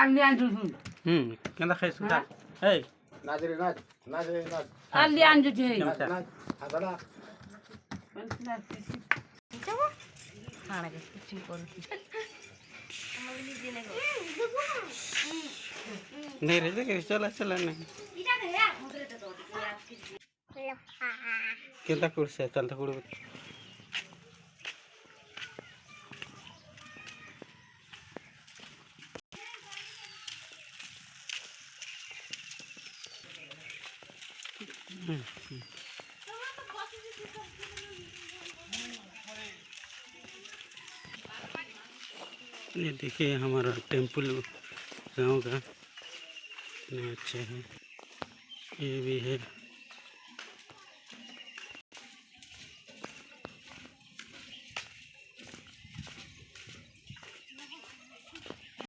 Alian Juju. কেন খাইছো খা এই নাজরে নাজ নাজরে নাজ Alian Juju. কেমন নাজ হাজারা नहीं रे के चला चला नहीं केंता कुर्से चलता कुड़ ये देखिए हमारा टेम्पल गांव का कितना अच्छा है। ये भी है।